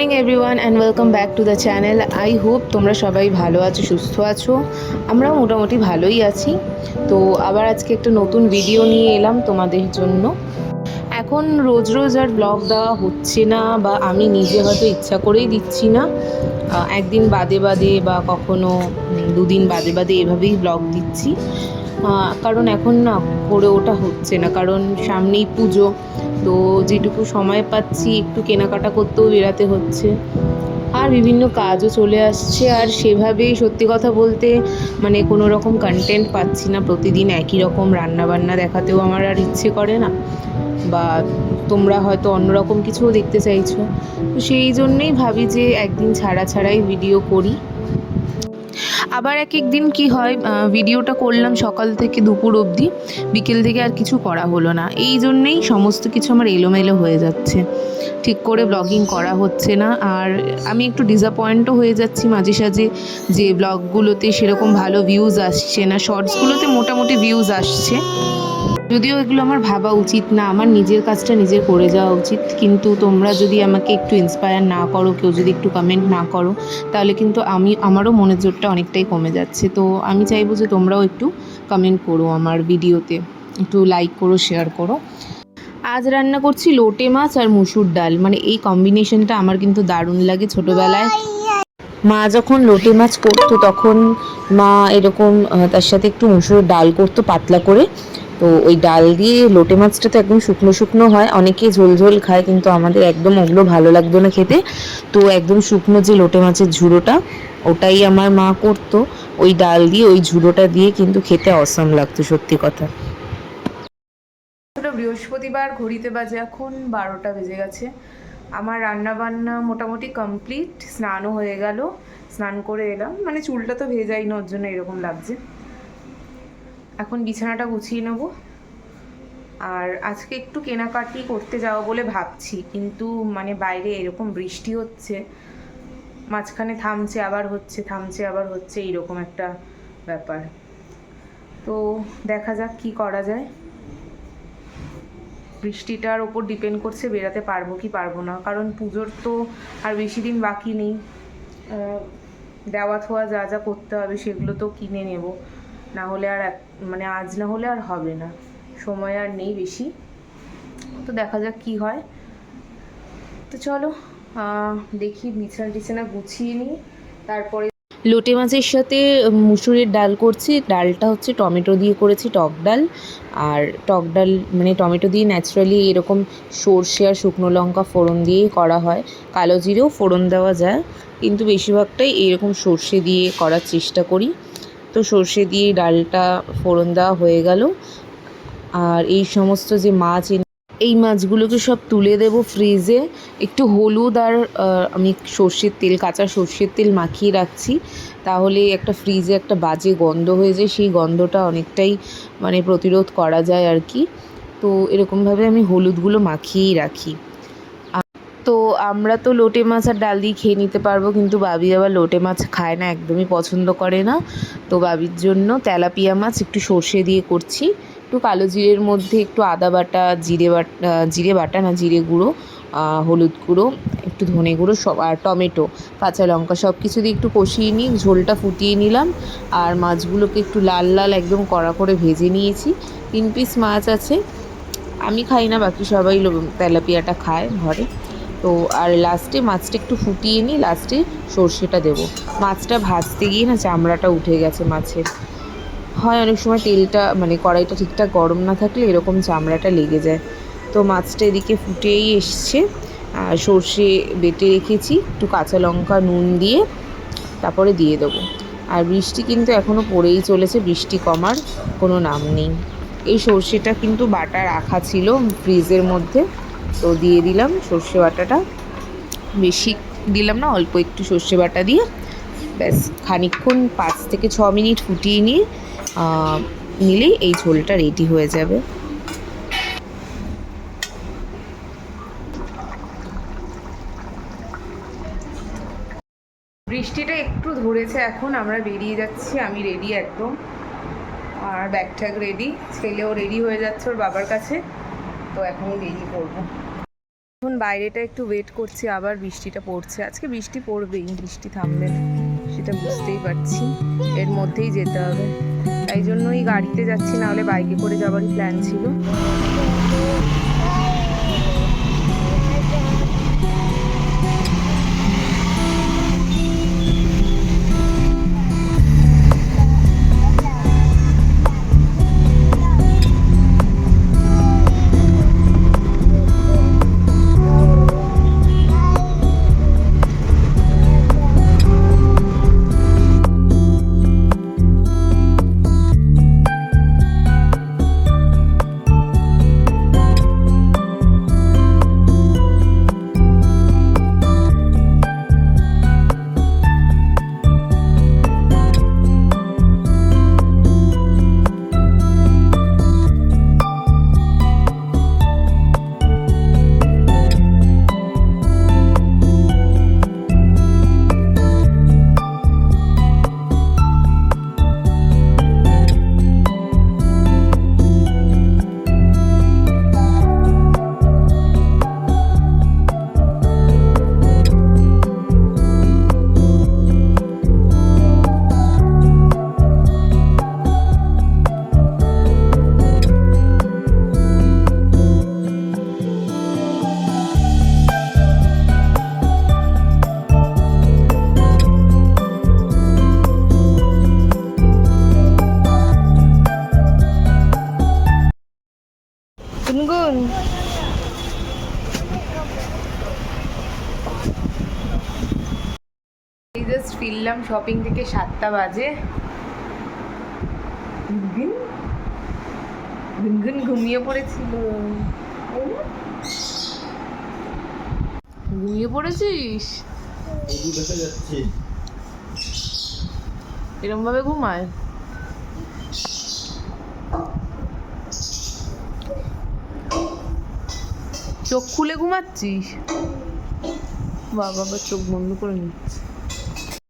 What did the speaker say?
Morning everyone and welcome back to the channel. I hope তোমরা সবাই ভালো আছো, সুস্থ আছো। আমরাও মোটামুটি ভালোই আছি। তো আবার আজকে একটা নতুন ভিডিও নিয়ে এলাম তোমাদের জন্য। এখন রোজ রোজ আর ব্লগ দেওয়া হচ্ছে না, বা আমি নিজে হয়তো ইচ্ছা করেই দিচ্ছি না। একদিন বাদে বাদে বা কখনো দুদিন বাদে বাদে এভাবেই ব্লগ দিচ্ছি। কারণ এখন না করে ওটা হচ্ছে না, কারণ সামনেই পুজো। তো যেটুকু সময় পাচ্ছি একটু কেনাকাটা করতেও বেরাতে হচ্ছে, আর বিভিন্ন কাজও চলে আসছে। আর সেভাবেই সত্যি কথা বলতে মানে কোনো রকম কন্টেন্ট পাচ্ছি না। প্রতিদিন একই রকম রান্নাবান্না দেখাতেও আমার আর ইচ্ছে করে না, বা তোমরা হয়তো অন্যরকম কিছুও দেখতে চাইছো। তো সেই জন্যেই ভাবি যে একদিন ছাড়া ছাড়াই ভিডিও করি। আবার এক এক দিন কী হয়, ভিডিওটা করলাম সকাল থেকে দুপুর অবধি, বিকেল থেকে আর কিছু করা হলো না। এই জন্যেই সমস্ত কিছু আমার এলোমেলো হয়ে যাচ্ছে, ঠিক করে ব্লগিং করা হচ্ছে না। আর আমি একটু ডিসঅ্যাপয়েন্টও হয়ে যাচ্ছি মাঝে সাঝে, যে ব্লগগুলোতে সেরকম ভালো ভিউজ আসছে না, শর্টসগুলোতে মোটামুটি ভিউজ আসছে। যদিও এগুলো আমার ভাবা উচিত না, আমার নিজের কাজটা নিজের করে যাওয়া উচিত। কিন্তু তোমরা যদি আমাকে একটু ইন্সপায়ার না করো, কেউ যদি একটু কমেন্ট না করো, তাহলে কিন্তু আমারও মনের জোরটা অনেকটাই কমে যাচ্ছে। তো আমি চাইবো যে তোমরাও একটু কমেন্ট করো আমার ভিডিওতে, একটু লাইক করো, শেয়ার করো। আজ রান্না করছি লোটে মাছ আর মুসুর ডাল। মানে এই কম্বিনেশনটা আমার কিন্তু দারুণ লাগে। ছোটোবেলায় মা যখন লোটে মাছ করতো তখন মা এরকম তার সাথে একটু মুসুর ডাল করতো পাতলা করে। তো ওই ডাল দিয়ে লোটে মাছটা তো একদম শুকনো শুকনো হয়, অনেকে ঝোল ঝোল খায়, কিন্তু আমাদের একদম ওগুলো ভালো লাগতো না খেতে। তো একদম শুকনো যে লোটে মাছের ঝুড়োটা, ওটাই আমার মা করতো। ওই ডাল দিয়ে ওই ঝুড়োটা দিয়ে কিন্তু খেতে অসম লাগতো, সত্যি কথা। বৃহস্পতিবার, ঘড়িতে বাজে এখন 12টা বেজে গেছে। আমার রান্না বান্না মোটামুটি কমপ্লিট, স্নানও হয়ে গেল। স্নান করে এলাম, মানে চুলটা তো ভেজাই না, ওর জন্য এরকম লাগছে। এখন বিছানাটা গুছিয়ে নেবো। আর আজকে একটু কেনাকাটি করতে যাবো বলে ভাবছি, কিন্তু মানে বাইরে এরকম বৃষ্টি হচ্ছে, মাঝখানে থামছে আবার হচ্ছে, থামছে আবার হচ্ছে, এইরকম একটা ব্যাপার। তো দেখা যাক কি করা যায়। বৃষ্টিটার ওপর ডিপেন্ড করছে বেরাতে পারবো কি পারবো না, কারণ পুজোর তো আর বেশি দিন বাকি নেই। দেওয়া থোয়া যা যা করতে হবে সেগুলো তো কিনে নেব, না হলে আর মানে আজ না হলে আর হবে না, সময় আর নেই বেশি। তো দেখা যাক কি হয়। তো চলো দেখি বিছানা টিছানা গুছিয়ে নিই, তারপরে লোটে মাছের সাথে মুসুরির ডাল করছি। ডালটা হচ্ছে টমেটো দিয়ে করেছি, টক ডাল। আর টক ডাল মানে টমেটো দিয়ে ন্যাচারালি এরকম সর্ষে আর শুকনো লঙ্কা ফোড়ন দিয়েই করা হয়, কালো জিরেও ফোড়ন দেওয়া যায়, কিন্তু বেশিরভাগটাই এরকম সর্ষে দিয়ে করার চেষ্টা করি। তো সর্ষে দিয়ে ডালটা ফোড়ন দেওয়া হয়ে গেল। আর এই সমস্ত যে মাছ, এই মাছগুলোকে সব তুলে দেব ফ্রিজে। একটু হলুদ আর আমি সর্ষের তেল, কাঁচা সর্ষের তেল মাখিয়ে রাখছি, তাহলে একটা ফ্রিজে একটা বাজে গন্ধ হয়ে যায়, সেই গন্ধটা অনেকটাই মানে প্রতিরোধ করা যায় আর কি। তো এরকমভাবে আমি হলুদগুলো মাখিয়েই রাখি। তো আমরা তো লোটে মাছ আর ডাল দিয়ে খেয়ে নিতে পারবো, কিন্তু বাবি আবার লোটে মাছ খায় না, একদমই পছন্দ করে না। তো বাবির জন্য তেলাপিয়া মাছ একটু সর্ষে দিয়ে করছি, একটু কালো জিরের মধ্যে একটু আদা বাটা, জিরে বাটা না, জিরে গুঁড়ো, হলুদ গুঁড়ো, একটু ধনে গুঁড়ো সব, আর টমেটো, কাঁচা লঙ্কা সব কিছু দিয়ে একটু কষিয়ে নিই, ঝোলটা ফুটিয়ে নিলাম। আর মাছগুলোকে একটু লাল লাল একদম কড়া করে ভেজে নিয়েছি। 3 পিস মাছ আছে, আমি খাই না, বাকি সবাই তেলাপিয়াটা খায় ঘরে। তো আর লাস্টে মাছটা একটু ফুটিয়ে নিই, লাস্টে সর্ষেটা দেবো। মাছটা ভাজতে গিয়ে না চামড়াটা উঠে গেছে মাছের, হয় অনেক সময় তেলটা মানে কড়াইটা ঠিকঠাক গরম না থাকলে এরকম চামড়াটা লেগে যায়। তো মাছটা এদিকে ফুটেই এসছে, আর সর্ষে বেটে রেখেছি, একটু কাঁচা লঙ্কা নুন দিয়ে তারপরে দিয়ে দেবো। আর বৃষ্টি কিন্তু এখনও পড়েই চলেছে, বৃষ্টি কমার কোনো নাম নেই। এই সর্ষেটা কিন্তু বাটা রাখা ছিল ফ্রিজের মধ্যে, তো দিয়ে দিলাম সর্ষে বাটাটা। বেশি দিলাম না, অল্প একটু সর্ষে বাটা দিয়ে ব্যাস খানিকক্ষণ 5 থেকে 6 মিনিট ফুটিয়ে নিয়ে নিলেই এই ঝোলটা রেডি হয়ে যাবে। বৃষ্টিটা একটু ধরেছে, এখন আমরা বেরিয়ে যাচ্ছি, আমি রেডি একদম, আর ব্যাগ ট্যাগ রেডি, ছেলেও রেডি হয়ে যাচ্ছে ওর বাবার কাছে। তো এখন বেরিয়ে পড়বো। এখন বাইরেটা একটু ওয়েট করছি, আবার বৃষ্টিটা পড়ছে। আজকে বৃষ্টি পড়বেই, বৃষ্টি থামবে না সেটা বুঝতেই পারছি। এর মধ্যেই যেতে হবে, তাই জন্যই গাড়িতে যাচ্ছি, না হলে বাইকে করে যাওয়ারই প্ল্যান ছিল। গুনগুন, এই জাস্ট ফিরলাম শপিং থেকে, 7টা বাজে। গুনগুন গুনগুন ঘুমিয়ে পড়েছিল। ঘুমিয়ে পড়েছিস? এরম ভাবে ঘুমায়? চোখ খুলে ঘুমাচ্ছিস? বাবা চোখ বন্ধ করে নিচ্ছে।